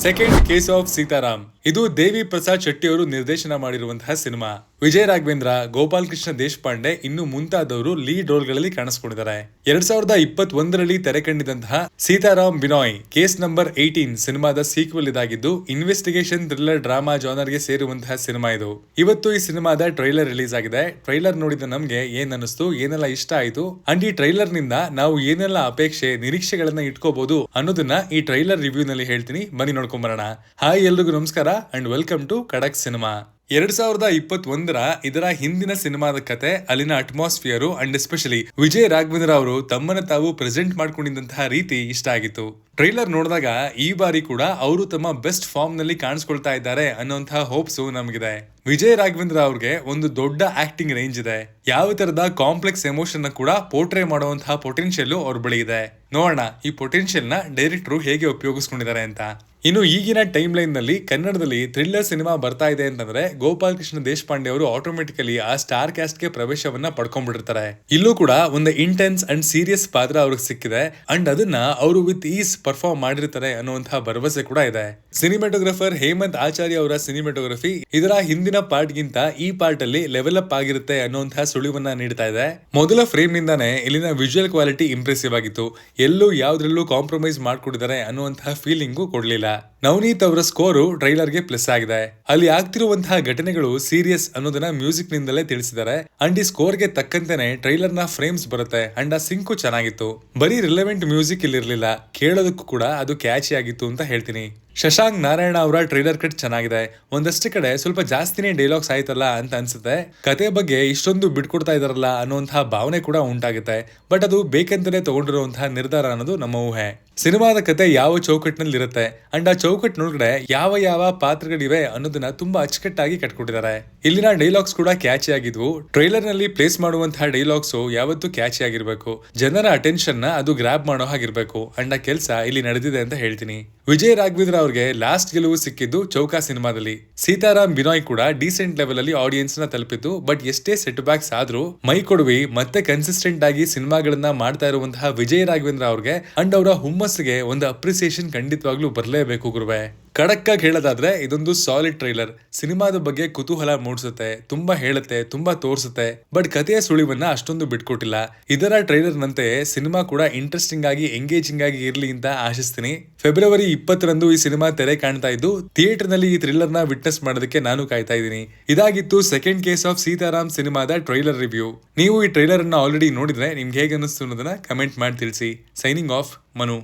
Second case of Sitaram ಇದು ದೇವಿ ಪ್ರಸಾದ್ ಶೆಟ್ಟಿ ಅವರು ನಿರ್ದೇಶನ ಮಾಡಿರುವಂತಹ ಸಿನಿಮಾ. ವಿಜಯ್ ರಾಘವೇಂದ್ರ, ಗೋಪಾಲ್ ಕೃಷ್ಣ ದೇಶಪಾಂಡೆ ಇನ್ನು ಮುಂತಾದವರು ಲೀಡ್ ರೋಲ್ಗಳಲ್ಲಿ ಕಾಣಿಸಿಕೊಂಡಿದ್ದಾರೆ. 2021ರಲ್ಲಿ ತೆರೆ ಕಂಡಿದಂತಹ ಸೀತಾರಾಮ್ ಬಿನಾಯ್ ಕೇಸ್ ನಂಬರ್ 18 ಸಿನಿಮಾದ ಸೀಕ್ವೆಲ್ ಇದಾಗಿದ್ದು, ಇನ್ವೆಸ್ಟಿಗೇಷನ್ ಥ್ರಿಲ್ಲರ್ ಡ್ರಾಮಾ ಜಾನರ್ಗೆ ಸೇರುವಂತಹ ಸಿನಿಮಾ ಇದು. ಇವತ್ತು ಈ ಸಿನಿಮಾದ ಟ್ರೈಲರ್ ರಿಲೀಸ್ ಆಗಿದೆ. ಟ್ರೈಲರ್ ನೋಡಿದ ನಮ್ಗೆ ಏನ್ ಅನಿಸ್ತು, ಏನೆಲ್ಲ ಇಷ್ಟ ಆಯ್ತು ಅಂಡ್ ಈ ಟ್ರೈಲರ್ ನಿಂದ ನಾವು ಏನೆಲ್ಲ ಅಪೇಕ್ಷೆ ನಿರೀಕ್ಷೆಗಳನ್ನ ಇಟ್ಕೋಬಹುದು ಅನ್ನೋದನ್ನ ಈ ಟ್ರೈಲರ್ ರಿವ್ಯೂ ನಲ್ಲಿ ಹೇಳ್ತೀನಿ. ಬನ್ನಿ ನೋಡ್ಕೊಂಡ್ ಬರೋಣ. ಹಾಯ್, ಎಲ್ರಿಗೂ ನಮಸ್ಕಾರ ಅಂಡ್ ವೆಲ್ಕಮ್ ಟು ಖಡಕ್ ಸಿನಿಮಾ. 2021ರ ಇದರ ಹಿಂದಿನ ಸಿನಿಮಾದ ಕತೆ, ಅಲ್ಲಿನ atmosphere and especially Vijay Raghavendra ಅವರು ತಮ್ಮನ್ನ ತಾವು ಪ್ರೆಸೆಂಟ್ ಮಾಡ್ಕೊಂಡಿದ್ದಂತಹ ರೀತಿ ಇಷ್ಟ ಆಗಿತ್ತು. ಟ್ರೈಲರ್ ನೋಡಿದಾಗ ಈ ಬಾರಿ ಕೂಡ ಅವರು ತಮ್ಮ ಬೆಸ್ಟ್ ಫಾರ್ಮ್ ನಲ್ಲಿ ಕಾಣಿಸ್ಕೊಳ್ತಾ ಇದ್ದಾರೆ ಅನ್ನೋಂತಹ ಹೋಪ್ಸ್ ನಮಗಿದೆ. ವಿಜಯ್ ರಾಘವೇಂದ್ರ ಅವ್ರಿಗೆ ಒಂದು ದೊಡ್ಡ ಆಕ್ಟಿಂಗ್ ರೇಂಜ್ ಇದೆ. ಯಾವ ತರದ ಕಾಂಪ್ಲೆಕ್ಸ್ ಎಮೋಷನ್ ಕೂಡ ಪೋರ್ಟ್ರೇ ಮಾಡುವಂತಹ ಪೊಟೆನ್ಶಿಯಲ್ ಅವ್ರ ಬಳಿ ಇದೆ. ನೋಡೋಣ ಈ ಪೊಟೆನ್ಶಿಯಲ್ ನ ಡೈರೆಕ್ಟರ್ ಹೇಗೆ ಉಪಯೋಗಿಸ್ಕೊಂಡಿದ್ದಾರೆ ಅಂತ. ಇನ್ನು ಈಗಿನ ಟೈಮ್ ಲೈನ್ ನಲ್ಲಿ ಕನ್ನಡದಲ್ಲಿ ಥ್ರಿಲ್ಲರ್ ಸಿನಿಮಾ ಬರ್ತಾ ಇದೆ ಅಂತಂದ್ರೆ ಗೋಪಾಲ್ ಕೃಷ್ಣ ದೇಶಪಾಂಡೆ ಅವರು ಆಟೋಮೆಟಿಕಲಿ ಆ ಸ್ಟಾರ್ ಕ್ಯಾಸ್ಟ್ ಗೆ ಪ್ರವೇಶವನ್ನ ಪಡ್ಕೊಂಡ್ಬಿಟ್ಟಿರ್ತಾರೆ. ಇಲ್ಲೂ ಕೂಡ ಒಂದು ಇಂಟೆನ್ಸ್ ಅಂಡ್ ಸೀರಿಯಸ್ ಪಾತ್ರ ಅವ್ರಿಗೆ ಸಿಕ್ಕಿದೆ ಅಂಡ್ ಅದನ್ನ ಅವರು ವಿತ್ ಈಸ್ ಪರ್ಫಾರ್ಮ್ ಮಾಡಿರ್ತಾರೆ ಅನ್ನುವಂತಹ ಭರವಸೆ ಕೂಡ ಇದೆ. ಸಿನಿಮಾಟೋಗ್ರಫರ್ ಹೇಮಂತ್ ಆಚಾರ್ಯ ಅವರ ಸಿನಿಮಾಟೋಗ್ರಫಿ ಇದರ ಹಿಂದಿನ ಪಾರ್ಟ್ ಗಿಂತ ಈ ಪಾರ್ಟ್ ಅಲ್ಲಿ ಲೆವೆಲ್ ಅಪ್ ಆಗಿರುತ್ತೆ ಅನ್ನುವಂತಹ ಸುಳಿವನ್ನ ನೀಡ್ತಾ ಇದೆ. ಮೊದಲ ಫ್ರೇಮ್ ನಿಂದಾನೆ ಇಲ್ಲಿನ ವಿಜುವಲ್ ಕ್ವಾಲಿಟಿ ಇಂಪ್ರೆಸಿವ್ ಆಗಿತ್ತು. ಎಲ್ಲೂ ಯಾವ್ದ್ರಲ್ಲೂ ಕಾಂಪ್ರಮೈಸ್ ಮಾಡ್ಕೊಡಿದ್ದಾರೆ ಅನ್ನುವಂತಹ ಫೀಲಿಂಗು ಕೊಡ್ಲಿಲ್ಲ. ನವನೀತ್ ಅವರ ಸ್ಕೋರು ಟ್ರೈಲರ್ಗೆ ಪ್ಲಸ್ ಆಗಿದೆ. ಅಲ್ಲಿ ಆಗ್ತಿರುವಂತಹ ಘಟನೆಗಳು ಸೀರಿಯಸ್ ಅನ್ನೋದನ್ನ ಮ್ಯೂಸಿಕ್ ನಿಂದಲೇ ತಿಳಿಸಿದ್ದಾರೆ ಅಂಡ್ ಈ ಸ್ಕೋರ್ಗೆ ತಕ್ಕಂತೆನೆ ಟ್ರೈಲರ್ ನ ಫ್ರೇಮ್ಸ್ ಬರುತ್ತೆ ಅಂಡ್ ಆ ಸಿಂಕು ಚೆನ್ನಾಗಿತ್ತು. ಬರೀ ರಿಲೆವೆಂಟ್ ಮ್ಯೂಸಿಕ್ ಇಲ್ಲಿರ್ಲಿಲ್ಲ, ಕೇಳೋದಕ್ಕೂ ಕೂಡ ಅದು ಕ್ಯಾಚಿ ಆಗಿತ್ತು ಅಂತ ಹೇಳ್ತೀನಿ. ಶಶಾಂಕ್ ನಾರಾಯಣ ಅವರ ಟ್ರೈಲರ್ ಕಟ್ ಚೆನ್ನಾಗಿದೆ. ಒಂದಷ್ಟು ಕಡೆ ಸ್ವಲ್ಪ ಜಾಸ್ತಿನೇ ಡೈಲಾಗ್ಸ್ ಆಯ್ತಲ್ಲ ಅಂತ ಅನ್ಸುತ್ತೆ. ಕತೆ ಬಗ್ಗೆ ಇಷ್ಟೊಂದು ಬಿಟ್ಕೊಡ್ತಾ ಇದಾರಲ್ಲ ಅನ್ನುವಂತಹ ಭಾವನೆ ಕೂಡ ಉಂಟಾಗುತ್ತೆ. ಬಟ್ ಅದು ಬೇಕಂತಾನೆ ತಗೊಂಡಿರುವಂತಹ ನಿರ್ಧಾರ ಅನ್ನೋದು ನಮ್ಮ ಊಹೆ. ಸಿನಿಮಾದ ಕತೆ ಯಾವ ಚೌಕಟ್ಟಿನಲ್ಲಿ ಇರುತ್ತೆ ಅಂಡ್ ಆ ಚೌಕಟ್ಟಿನೊಳಗಡೆ ಯಾವ ಯಾವ ಪಾತ್ರಗಳಿವೆ ಅನ್ನೋದನ್ನ ತುಂಬಾ ಅಚ್ಚುಕಟ್ಟಾಗಿ ಕಟ್ಕೊಟ್ಟಿದ್ದಾರೆ. ಇಲ್ಲಿನ ಡೈಲಾಗ್ಸ್ ಕೂಡ ಕ್ಯಾಚಿ ಆಗಿದ್ವು. ಟ್ರೈಲರ್ ನಲ್ಲಿ ಪ್ಲೇಸ್ ಮಾಡುವಂತಹ ಡೈಲಾಗ್ಸ್ ಯಾವತ್ತೂ ಕ್ಯಾಚಿ ಆಗಿರ್ಬೇಕು, ಜನರ ಅಟೆನ್ಷನ್ ನ ಅದು ಗ್ರಾಬ್ ಮಾಡೋ ಹಾಗಿರ್ಬೇಕು ಅಂಡ್ ಆ ಕೆಲಸ ಇಲ್ಲಿ ನಡೆದಿದೆ ಅಂತ ಹೇಳ್ತೀನಿ. ವಿಜಯ್ ರಾಘವೇಂದ್ರ ಅವ್ರಿಗೆ ಲಾಸ್ಟ್ ಗೆಲುವು ಸಿಕ್ಕಿದ್ದು ಚೌಕಾ ಸಿನಿಮಾದಲ್ಲಿ. ಸೀತಾರಾಮ್ ಬಿನಾಯ್ ಕೂಡ ಡೀಸೆಂಟ್ ಲೆವೆಲ್ ಅಲ್ಲಿ ಆಡಿಯನ್ಸ್ ನ ತಲುಪಿತ್ತು. ಬಟ್ ಎಷ್ಟೇ ಸೆಟ್ ಬ್ಯಾಕ್ಸ್ ಆದ್ರೂ ಮೈ ಕೊಡುವಿ ಮತ್ತೆ ಕನ್ಸಿಸ್ಟೆಂಟ್ ಆಗಿ ಸಿನಿಮಾಗಳನ್ನ ಮಾಡ್ತಾ ಇರುವಂತಹ ವಿಜಯ್ ರಾಘವೇಂದ್ರ ಅವ್ರಿಗೆ ಅಂಡ್ ಅವರ ಹುಮ್ಮಸ್ಸಿಗೆ ಒಂದು ಅಪ್ರಿಸಿಯೇಷನ್ ಖಂಡಿತವಾಗ್ಲೂ ಬರಲೇಬೇಕು ಗುರುವೆ. ಖಡಕ್ ಆಗಿ ಹೇಳೋದಾದ್ರೆ ಇದೊಂದು ಸಾಲಿಡ್ ಟ್ರೈಲರ್. ಸಿನಿಮಾದ ಬಗ್ಗೆ ಕುತೂಹಲ ಮೂಡಿಸುತ್ತೆ, ತುಂಬಾ ಹೇಳುತ್ತೆ, ತುಂಬಾ ತೋರಿಸುತ್ತೆ. ಬಟ್ ಕಥೆಯ ಸುಳಿವನ್ನ ಅಷ್ಟೊಂದು ಬಿಟ್ಕೊಟ್ಟಿಲ್ಲ. ಇದರ ಟ್ರೈಲರ್ ನಂತೆ ಸಿನಿಮಾ ಕೂಡ ಇಂಟ್ರೆಸ್ಟಿಂಗ್ ಆಗಿ ಎಂಗೇಜಿಂಗ್ ಆಗಿ ಇರ್ಲಿ ಅಂತ ಆಶಿಸ್ತೀನಿ. ಫೆಬ್ರವರಿ 20ರಂದು ಈ ಸಿನಿಮಾ ತೆರೆ ಕಾಣ್ತಾ ಇದ್ದು, ಥಿಯೇಟರ್ ನಲ್ಲಿ ಈ ಥ್ರಿಲ್ಲರ್ ನ ವಿಟ್ನೆಸ್ ಮಾಡೋದಕ್ಕೆ ನಾನು ಕಾಯ್ತಾ ಇದ್ದೀನಿ. ಇದಾಗಿತ್ತು ಸೆಕೆಂಡ್ ಕೇಸ್ ಆಫ್ ಸೀತಾರಾಮ್ ಸಿನಿಮಾದ ಟ್ರೈಲರ್ ರಿವ್ಯೂ. ನೀವು ಈ ಟ್ರೈಲರ್ ಅನ್ನ ಆಲ್ರೆಡಿ ನೋಡಿದ್ರೆ ನಿಮ್ಗೆ ಹೇಗೆ ಅನಿಸ್ತು ಅನ್ನೋದನ್ನ ಕಮೆಂಟ್ ಮಾಡಿ ತಿಳಿಸಿ. Signing off, Manu.